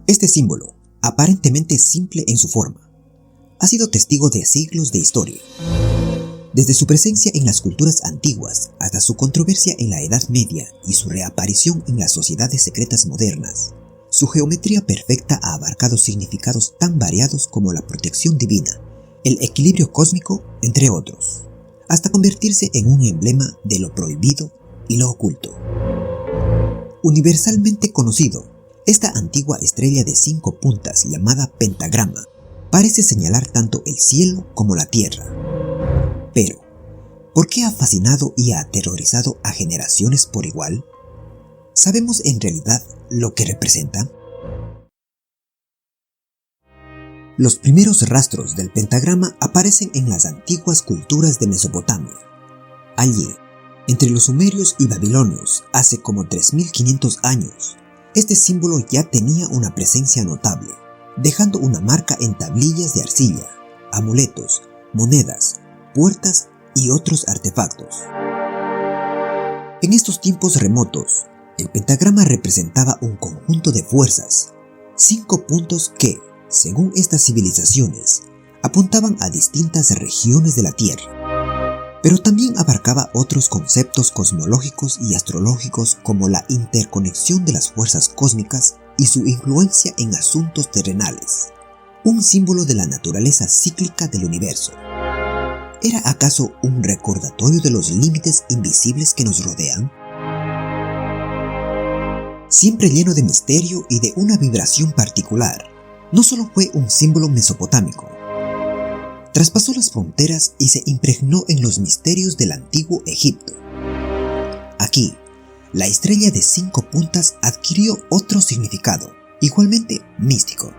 Este símbolo, aparentemente simple en su forma, ha sido testigo de siglos de historia. Desde su presencia en las culturas antiguas hasta su controversia en la Edad Media y su reaparición en las sociedades secretas modernas, su geometría perfecta ha abarcado significados tan variados como la protección divina, el equilibrio cósmico, entre otros, hasta convertirse en un emblema de lo prohibido y lo oculto. Universalmente conocido, esta antigua estrella de 5 puntas llamada pentagrama parece señalar tanto el cielo como la tierra. Pero, ¿por qué ha fascinado y ha aterrorizado a generaciones por igual? ¿Sabemos en realidad lo que representa? Los primeros rastros del pentagrama aparecen en las antiguas culturas de Mesopotamia. Allí, entre los sumerios y babilonios, hace como 3500 años, este símbolo ya tenía una presencia notable, dejando una marca en tablillas de arcilla, amuletos, monedas, puertas y otros artefactos. En estos tiempos remotos, el pentagrama representaba un conjunto de fuerzas, 5 puntos que, según estas civilizaciones, apuntaban a distintas regiones de la Tierra. Pero también abarcaba otros conceptos cosmológicos y astrológicos como la interconexión de las fuerzas cósmicas y su influencia en asuntos terrenales, un símbolo de la naturaleza cíclica del universo. ¿Era acaso un recordatorio de los límites invisibles que nos rodean? Siempre lleno de misterio y de una vibración particular, no solo fue un símbolo mesopotámico. Traspasó las fronteras y se impregnó en los misterios del antiguo Egipto. Aquí, la estrella de 5 puntas adquirió otro significado, igualmente místico.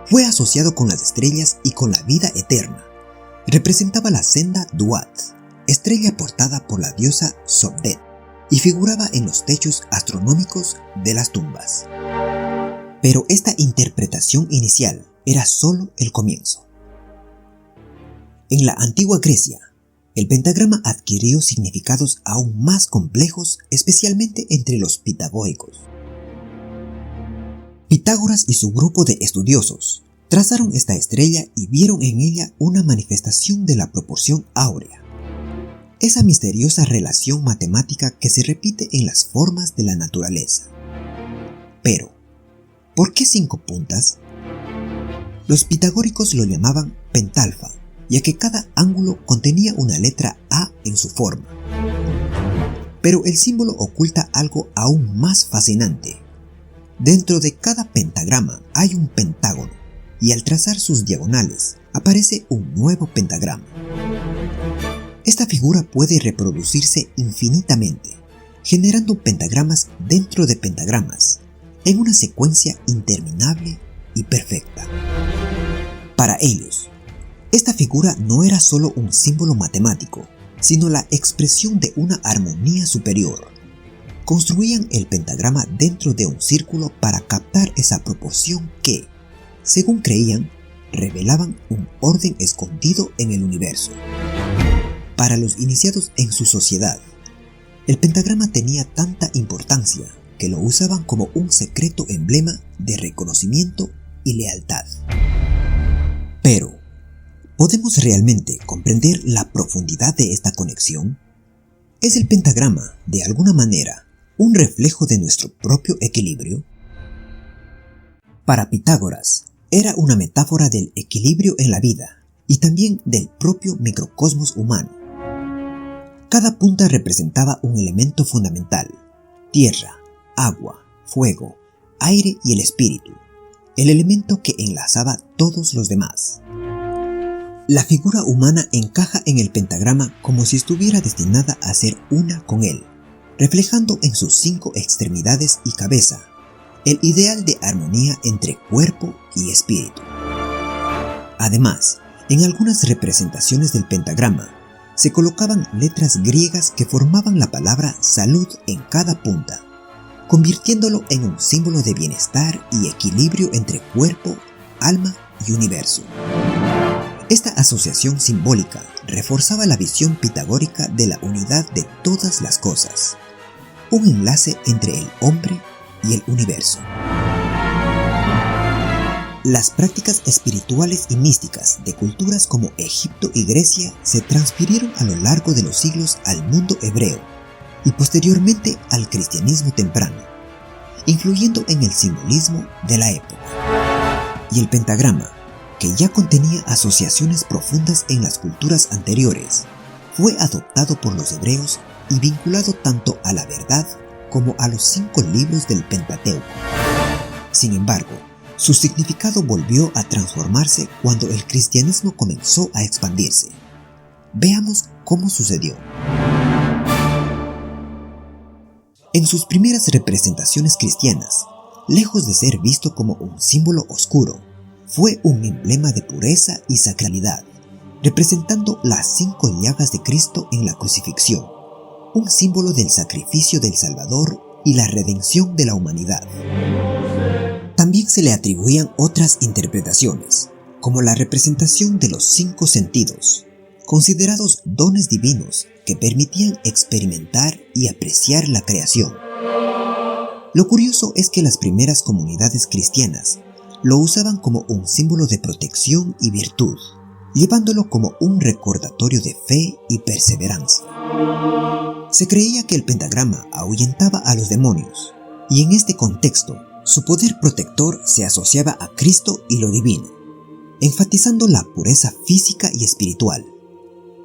Fue asociado con las estrellas y con la vida eterna. Representaba la senda Duat, estrella portada por la diosa Sobdet, y figuraba en los techos astronómicos de las tumbas. Pero esta interpretación inicial era solo el comienzo. En la antigua Grecia, el pentagrama adquirió significados aún más complejos, especialmente entre los pitagóricos. Pitágoras y su grupo de estudiosos trazaron esta estrella y vieron en ella una manifestación de la proporción áurea, esa misteriosa relación matemática que se repite en las formas de la naturaleza. Pero, ¿por qué 5 puntas? Los pitagóricos lo llamaban pentalfa, ya que cada ángulo contenía una letra A en su forma. Pero el símbolo oculta algo aún más fascinante. Dentro de cada pentagrama hay un pentágono, y al trazar sus diagonales aparece un nuevo pentagrama. Esta figura puede reproducirse infinitamente, generando pentagramas dentro de pentagramas, en una secuencia interminable y perfecta. Para ellos, esta figura no era solo un símbolo matemático, sino la expresión de una armonía superior. Construían el pentagrama dentro de un círculo para captar esa proporción que, según creían, revelaban un orden escondido en el universo. Para los iniciados en su sociedad, el pentagrama tenía tanta importancia que lo usaban como un secreto emblema de reconocimiento y lealtad. Pero, ¿podemos realmente comprender la profundidad de esta conexión? ¿Es el pentagrama, de alguna manera, un reflejo de nuestro propio equilibrio? Para Pitágoras, era una metáfora del equilibrio en la vida y también del propio microcosmos humano. Cada punta representaba un elemento fundamental: tierra, agua, fuego, aire y el espíritu, el elemento que enlazaba todos los demás. La figura humana encaja en el pentagrama como si estuviera destinada a ser una con él, reflejando en sus 5 extremidades y cabeza el ideal de armonía entre cuerpo y espíritu. Además, en algunas representaciones del pentagrama se colocaban letras griegas que formaban la palabra salud en cada punta, convirtiéndolo en un símbolo de bienestar y equilibrio entre cuerpo, alma y universo. Esta asociación simbólica reforzaba la visión pitagórica de la unidad de todas las cosas, un enlace entre el hombre y el universo. Las prácticas espirituales y místicas de culturas como Egipto y Grecia se transfirieron a lo largo de los siglos al mundo hebreo y posteriormente al cristianismo temprano, influyendo en el simbolismo de la época. Y el pentagrama, que ya contenía asociaciones profundas en las culturas anteriores, fue adoptado por los hebreos y vinculado tanto a la verdad como a los 5 libros del Pentateuco. Sin embargo, su significado volvió a transformarse cuando el cristianismo comenzó a expandirse. Veamos cómo sucedió. En sus primeras representaciones cristianas, lejos de ser visto como un símbolo oscuro, fue un emblema de pureza y sacralidad, representando las 5 llagas de Cristo en la crucifixión, un símbolo del sacrificio del Salvador y la redención de la humanidad. También se le atribuían otras interpretaciones, como la representación de los 5 sentidos, considerados dones divinos que permitían experimentar y apreciar la creación. Lo curioso es que las primeras comunidades cristianas lo usaban como un símbolo de protección y virtud, llevándolo como un recordatorio de fe y perseverancia. Se creía que el pentagrama ahuyentaba a los demonios, y en este contexto, su poder protector se asociaba a Cristo y lo divino, enfatizando la pureza física y espiritual,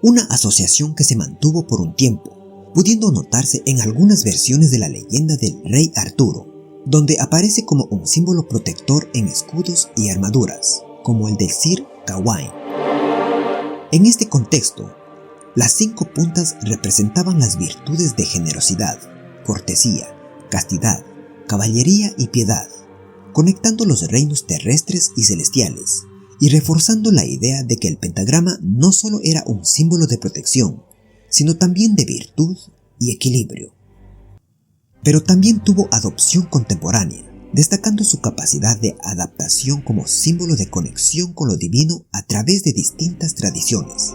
una asociación que se mantuvo por un tiempo, pudiendo notarse en algunas versiones de la leyenda del rey Arturo, donde aparece como un símbolo protector en escudos y armaduras, como el del Sir Gawain. En este contexto, las 5 puntas representaban las virtudes de generosidad, cortesía, castidad, caballería y piedad, conectando los reinos terrestres y celestiales, y reforzando la idea de que el pentagrama no solo era un símbolo de protección, sino también de virtud y equilibrio. Pero también tuvo adopción contemporánea, destacando su capacidad de adaptación como símbolo de conexión con lo divino a través de distintas tradiciones.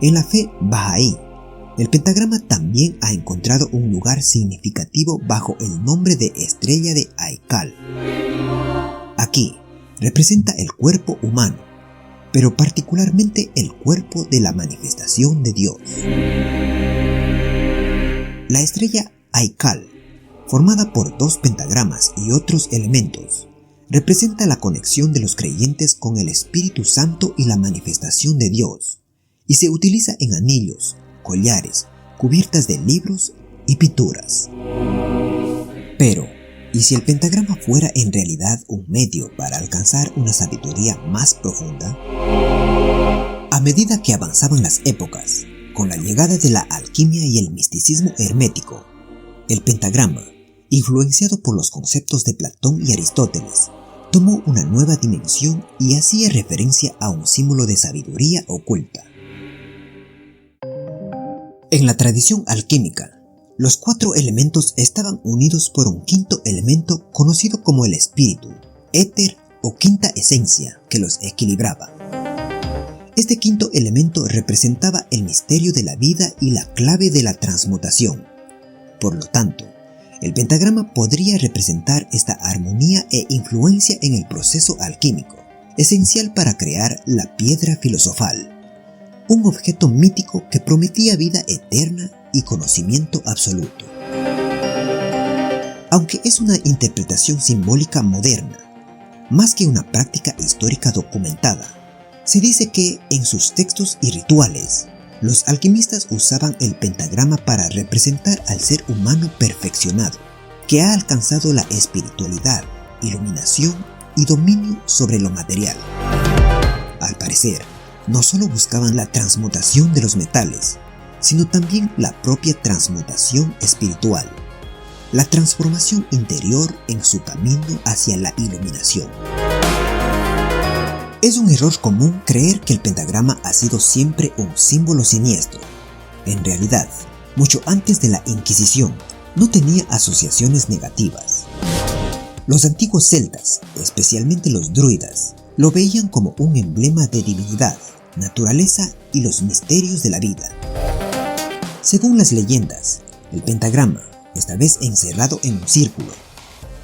En la fe Bahá'í, el pentagrama también ha encontrado un lugar significativo bajo el nombre de estrella de Aikal. Aquí representa el cuerpo humano, pero particularmente el cuerpo de la manifestación de Dios. La estrella Aikal, formada por 2 pentagramas y otros elementos, representa la conexión de los creyentes con el Espíritu Santo y la manifestación de Dios, y se utiliza en anillos, collares, cubiertas de libros y pinturas. Pero, ¿y si el pentagrama fuera en realidad un medio para alcanzar una sabiduría más profunda? A medida que avanzaban las épocas, con la llegada de la alquimia y el misticismo hermético, el pentagrama, influenciado por los conceptos de Platón y Aristóteles, tomó una nueva dimensión y hacía referencia a un símbolo de sabiduría oculta. En la tradición alquímica, los 4 elementos estaban unidos por un 5º elemento conocido como el espíritu, éter o quinta esencia que los equilibraba. Este 5º elemento representaba el misterio de la vida y la clave de la transmutación. Por lo tanto, el pentagrama podría representar esta armonía e influencia en el proceso alquímico, esencial para crear la piedra filosofal, un objeto mítico que prometía vida eterna y conocimiento absoluto. Aunque es una interpretación simbólica moderna, más que una práctica histórica documentada, se dice que en sus textos y rituales, los alquimistas usaban el pentagrama para representar al ser humano perfeccionado, que ha alcanzado la espiritualidad, iluminación y dominio sobre lo material. Al parecer, no solo buscaban la transmutación de los metales, sino también la propia transmutación espiritual, la transformación interior en su camino hacia la iluminación. Es un error común creer que el pentagrama ha sido siempre un símbolo siniestro. En realidad, mucho antes de la Inquisición, no tenía asociaciones negativas. Los antiguos celtas, especialmente los druidas, lo veían como un emblema de divinidad, naturaleza y los misterios de la vida. Según las leyendas, el pentagrama, esta vez encerrado en un círculo,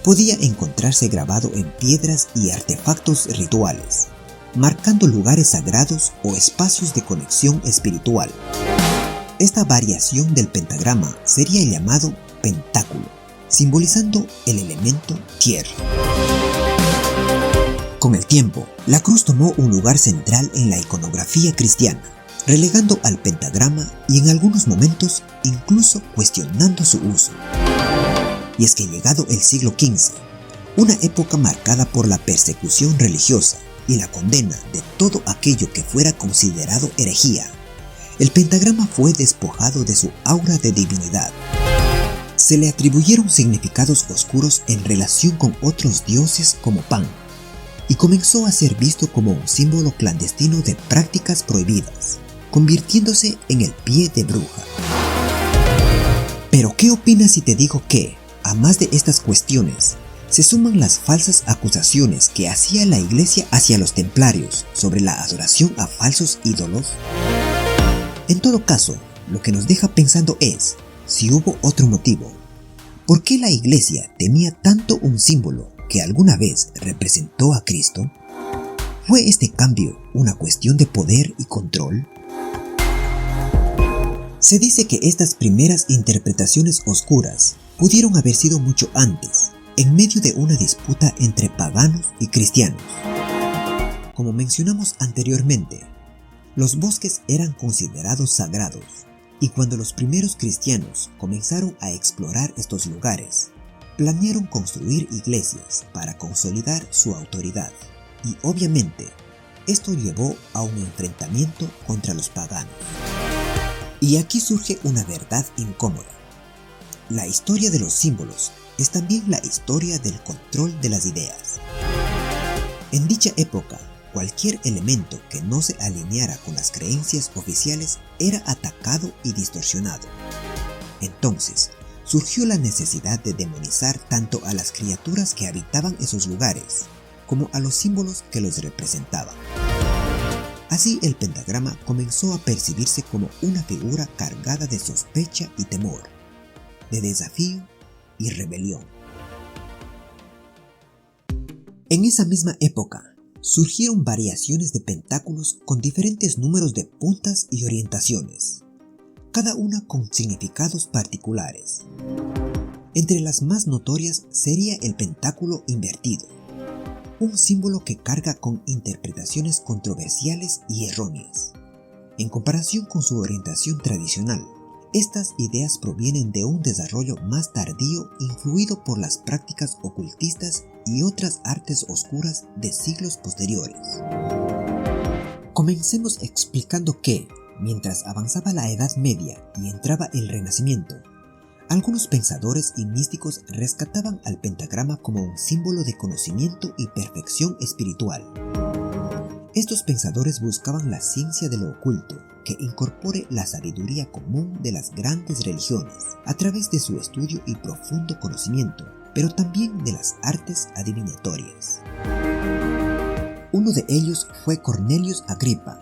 podía encontrarse grabado en piedras y artefactos rituales, marcando lugares sagrados o espacios de conexión espiritual. Esta variación del pentagrama sería llamado pentáculo, simbolizando el elemento tierra. Con el tiempo, la cruz tomó un lugar central en la iconografía cristiana, relegando al pentagrama y en algunos momentos incluso cuestionando su uso. Y es que llegado el siglo XV, una época marcada por la persecución religiosa y la condena de todo aquello que fuera considerado herejía, el pentagrama fue despojado de su aura de divinidad. Se le atribuyeron significados oscuros en relación con otros dioses como Pan, y comenzó a ser visto como un símbolo clandestino de prácticas prohibidas, convirtiéndose en el pie de bruja. Pero ¿qué opinas si te digo que, a más de estas cuestiones, se suman las falsas acusaciones que hacía la Iglesia hacia los templarios sobre la adoración a falsos ídolos? En todo caso, lo que nos deja pensando es si hubo otro motivo. ¿Por qué la Iglesia temía tanto un símbolo que alguna vez representó a Cristo? ¿Fue este cambio una cuestión de poder y control? Se dice que estas primeras interpretaciones oscuras pudieron haber sido mucho antes, en medio de una disputa entre paganos y cristianos. Como mencionamos anteriormente, los bosques eran considerados sagrados, y cuando los primeros cristianos comenzaron a explorar estos lugares, planearon construir iglesias para consolidar su autoridad, y obviamente esto llevó a un enfrentamiento contra los paganos. Y aquí surge una verdad incómoda. La historia de los símbolos es también la historia del control de las ideas. En dicha época, cualquier elemento que no se alineara con las creencias oficiales era atacado y distorsionado. Entonces, surgió la necesidad de demonizar tanto a las criaturas que habitaban esos lugares, como a los símbolos que los representaban. Así el pentagrama comenzó a percibirse como una figura cargada de sospecha y temor, de desafío y rebelión. En esa misma época, surgieron variaciones de pentáculos con diferentes números de puntas y orientaciones, cada una con significados particulares. Entre las más notorias sería el pentáculo invertido, un símbolo que carga con interpretaciones controversiales y erróneas. En comparación con su orientación tradicional, estas ideas provienen de un desarrollo más tardío influido por las prácticas ocultistas y otras artes oscuras de siglos posteriores. Comencemos explicando que, mientras avanzaba la Edad Media y entraba el Renacimiento, algunos pensadores y místicos rescataban al pentagrama como un símbolo de conocimiento y perfección espiritual. Estos pensadores buscaban la ciencia de lo oculto, que incorpore la sabiduría común de las grandes religiones a través de su estudio y profundo conocimiento, pero también de las artes adivinatorias. Uno de ellos fue Cornelius Agrippa,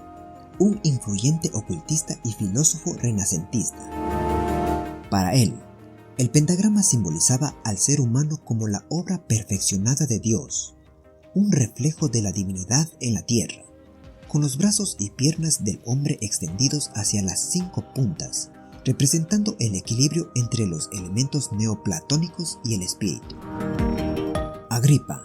un influyente ocultista y filósofo renacentista. Para él, el pentagrama simbolizaba al ser humano como la obra perfeccionada de Dios, un reflejo de la divinidad en la tierra, con los brazos y piernas del hombre extendidos hacia las 5 puntas, representando el equilibrio entre los elementos neoplatónicos y el espíritu. Agrippa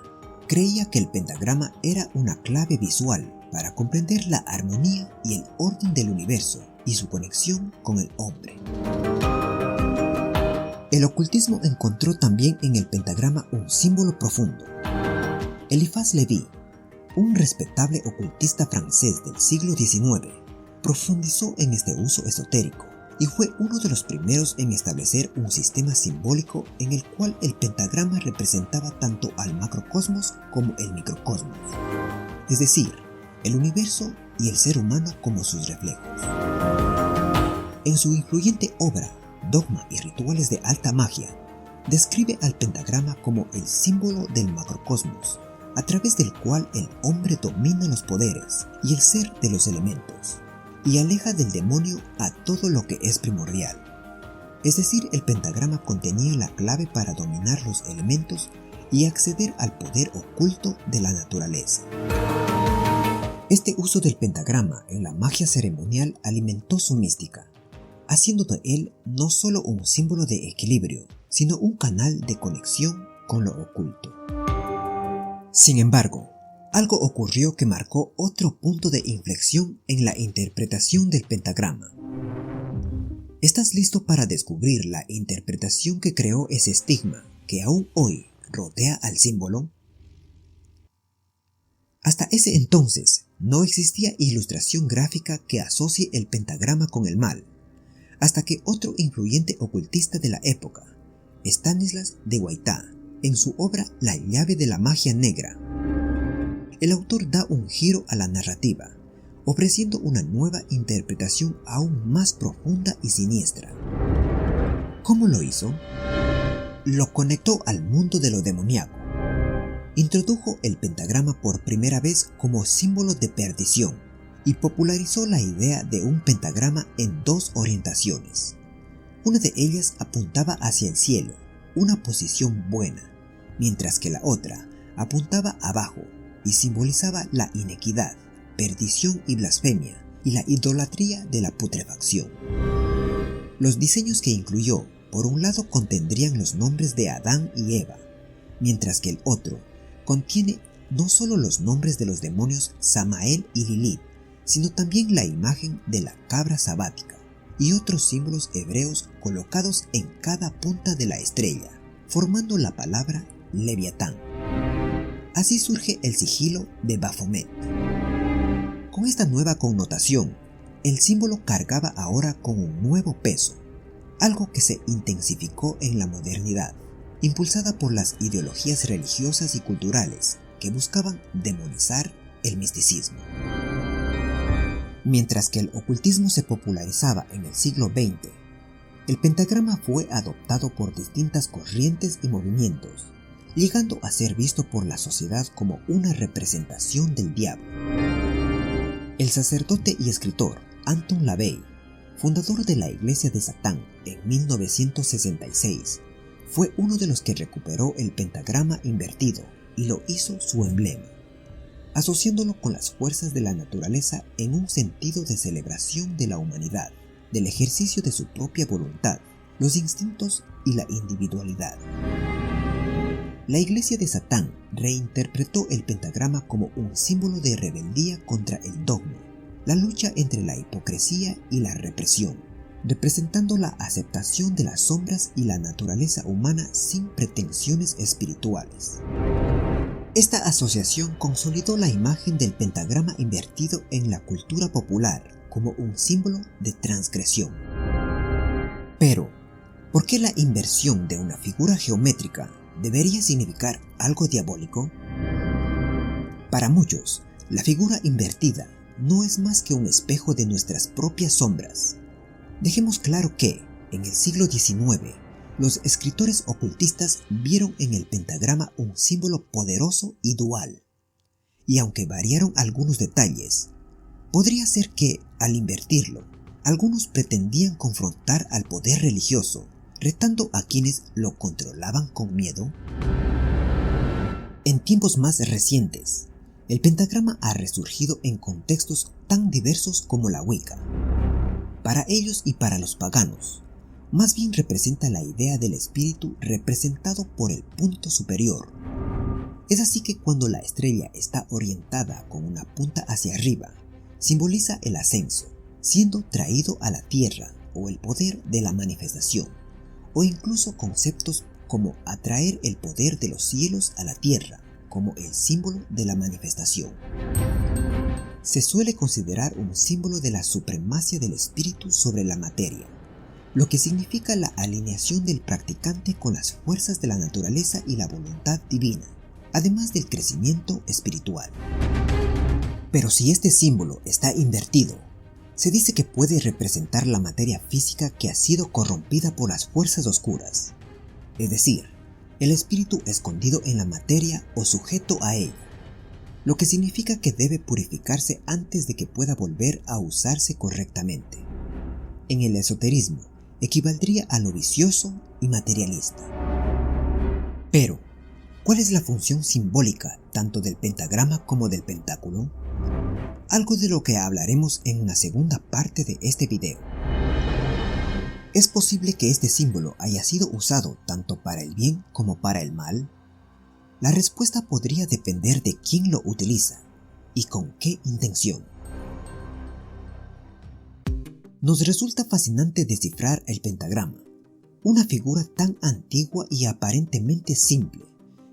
creía que el pentagrama era una clave visual para comprender la armonía y el orden del universo y su conexión con el hombre. El ocultismo encontró también en el pentagrama un símbolo profundo. Eliphas Lévy, un respetable ocultista francés del siglo XIX, profundizó en este uso esotérico y fue uno de los primeros en establecer un sistema simbólico en el cual el pentagrama representaba tanto al macrocosmos como el microcosmos, es decir, el universo y el ser humano como sus reflejos. En su influyente obra, Dogma y Rituales de Alta Magia, describe al pentagrama como el símbolo del macrocosmos, a través del cual el hombre domina los poderes y el ser de los elementos, y aleja del demonio a todo lo que es primordial. Es decir, el pentagrama contenía la clave para dominar los elementos y acceder al poder oculto de la naturaleza. Este uso del pentagrama en la magia ceremonial alimentó su mística, haciendo de él no solo un símbolo de equilibrio, sino un canal de conexión con lo oculto. Sin embargo, algo ocurrió que marcó otro punto de inflexión en la interpretación del pentagrama. ¿Estás listo para descubrir la interpretación que creó ese estigma que aún hoy rodea al símbolo? Hasta ese entonces no existía ilustración gráfica que asocie el pentagrama con el mal, hasta que otro influyente ocultista de la época, Stanislas de Guaitá, en su obra La llave de la magia negra, el autor da un giro a la narrativa, ofreciendo una nueva interpretación aún más profunda y siniestra. ¿Cómo lo hizo? Lo conectó al mundo de lo demoníaco. Introdujo el pentagrama por primera vez como símbolo de perdición y popularizó la idea de un pentagrama en dos orientaciones. Una de ellas apuntaba hacia el cielo, una posición buena, mientras que la otra apuntaba abajo y simbolizaba la inequidad, perdición y blasfemia, y la idolatría de la putrefacción. Los diseños que incluyó, por un lado, contendrían los nombres de Adán y Eva, mientras que el otro contiene no solo los nombres de los demonios Samael y Lilith, sino también la imagen de la cabra sabática y otros símbolos hebreos colocados en cada punta de la estrella, formando la palabra Leviatán. Así surge el sigilo de Baphomet. Con esta nueva connotación, el símbolo cargaba ahora con un nuevo peso, algo que se intensificó en la modernidad, impulsada por las ideologías religiosas y culturales que buscaban demonizar el misticismo. Mientras que el ocultismo se popularizaba en el siglo XX, el pentagrama fue adoptado por distintas corrientes y movimientos, llegando a ser visto por la sociedad como una representación del diablo. El sacerdote y escritor Anton LaVey, fundador de la Iglesia de Satán en 1966, fue uno de los que recuperó el pentagrama invertido y lo hizo su emblema, asociándolo con las fuerzas de la naturaleza en un sentido de celebración de la humanidad, del ejercicio de su propia voluntad, los instintos y la individualidad. La Iglesia de Satán reinterpretó el pentagrama como un símbolo de rebeldía contra el dogma, la lucha entre la hipocresía y la represión, representando la aceptación de las sombras y la naturaleza humana sin pretensiones espirituales. Esta asociación consolidó la imagen del pentagrama invertido en la cultura popular como un símbolo de transgresión. Pero, ¿por qué la inversión de una figura geométrica debería significar algo diabólico? Para muchos, la figura invertida no es más que un espejo de nuestras propias sombras. Dejemos claro que, en el siglo XIX, los escritores ocultistas vieron en el pentagrama un símbolo poderoso y dual. Y aunque variaron algunos detalles, podría ser que, al invertirlo, algunos pretendían confrontar al poder religioso, retando a quienes lo controlaban con miedo. En tiempos más recientes, el pentagrama ha resurgido en contextos tan diversos como la Wicca. Para ellos y para los paganos, más bien representa la idea del espíritu representado por el punto superior. Es así que cuando la estrella está orientada con una punta hacia arriba, simboliza el ascenso, siendo traído a la tierra o el poder de la manifestación, o incluso conceptos como atraer el poder de los cielos a la tierra, como el símbolo de la manifestación. Se suele considerar un símbolo de la supremacia del espíritu sobre la materia, lo que significa la alineación del practicante con las fuerzas de la naturaleza y la voluntad divina, además del crecimiento espiritual. Pero si este símbolo está invertido, se dice que puede representar la materia física que ha sido corrompida por las fuerzas oscuras, es decir, el espíritu escondido en la materia o sujeto a ella, lo que significa que debe purificarse antes de que pueda volver a usarse correctamente. En el esoterismo, equivaldría a lo vicioso y materialista. Pero, ¿Cuál es la función simbólica tanto del pentagrama como del pentáculo? Algo de lo que hablaremos en una segunda parte de este video. ¿Es posible que este símbolo haya sido usado tanto para el bien como para el mal? La respuesta podría depender de quién lo utiliza y con qué intención. Nos resulta fascinante descifrar el pentagrama, una figura tan antigua y aparentemente simple,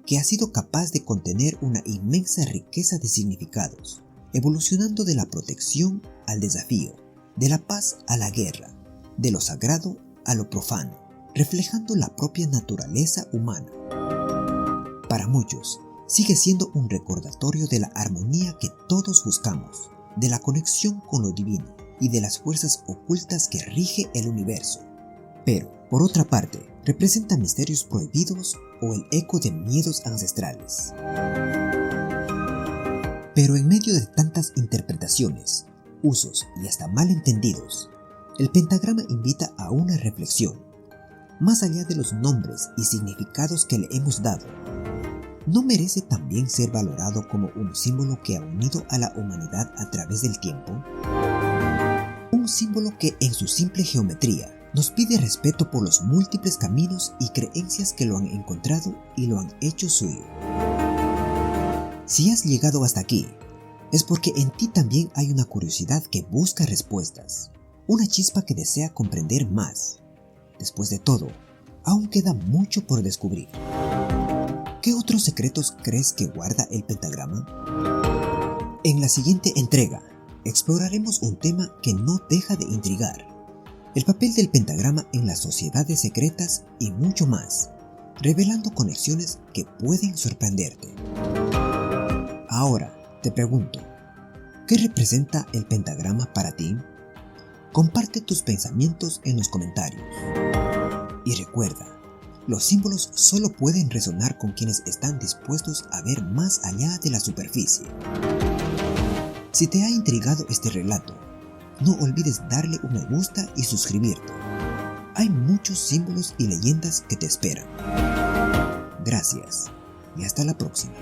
que ha sido capaz de contener una inmensa riqueza de significados, evolucionando de la protección al desafío, de la paz a la guerra, de lo sagrado a lo profano, reflejando la propia naturaleza humana. Para muchos, sigue siendo un recordatorio de la armonía que todos buscamos, de la conexión con lo divino y de las fuerzas ocultas que rige el universo. Pero, por otra parte, representa misterios prohibidos o el eco de miedos ancestrales. Pero en medio de tantas interpretaciones, usos y hasta malentendidos, el pentagrama invita a una reflexión. Más allá de los nombres y significados que le hemos dado, ¿no merece también ser valorado como un símbolo que ha unido a la humanidad a través del tiempo? Un símbolo que en su simple geometría nos pide respeto por los múltiples caminos y creencias que lo han encontrado y lo han hecho suyo. Si has llegado hasta aquí, es porque en ti también hay una curiosidad que busca respuestas, una chispa que desea comprender más. Después de todo, aún queda mucho por descubrir. ¿Qué otros secretos crees que guarda el pentagrama? En la siguiente entrega, exploraremos un tema que no deja de intrigar: el papel del pentagrama en las sociedades secretas y mucho más, revelando conexiones que pueden sorprenderte. Ahora, te pregunto, ¿qué representa el pentagrama para ti? Comparte tus pensamientos en los comentarios. Y recuerda, los símbolos solo pueden resonar con quienes están dispuestos a ver más allá de la superficie. Si te ha intrigado este relato, no olvides darle un me gusta y suscribirte. Hay muchos símbolos y leyendas que te esperan. Gracias y hasta la próxima.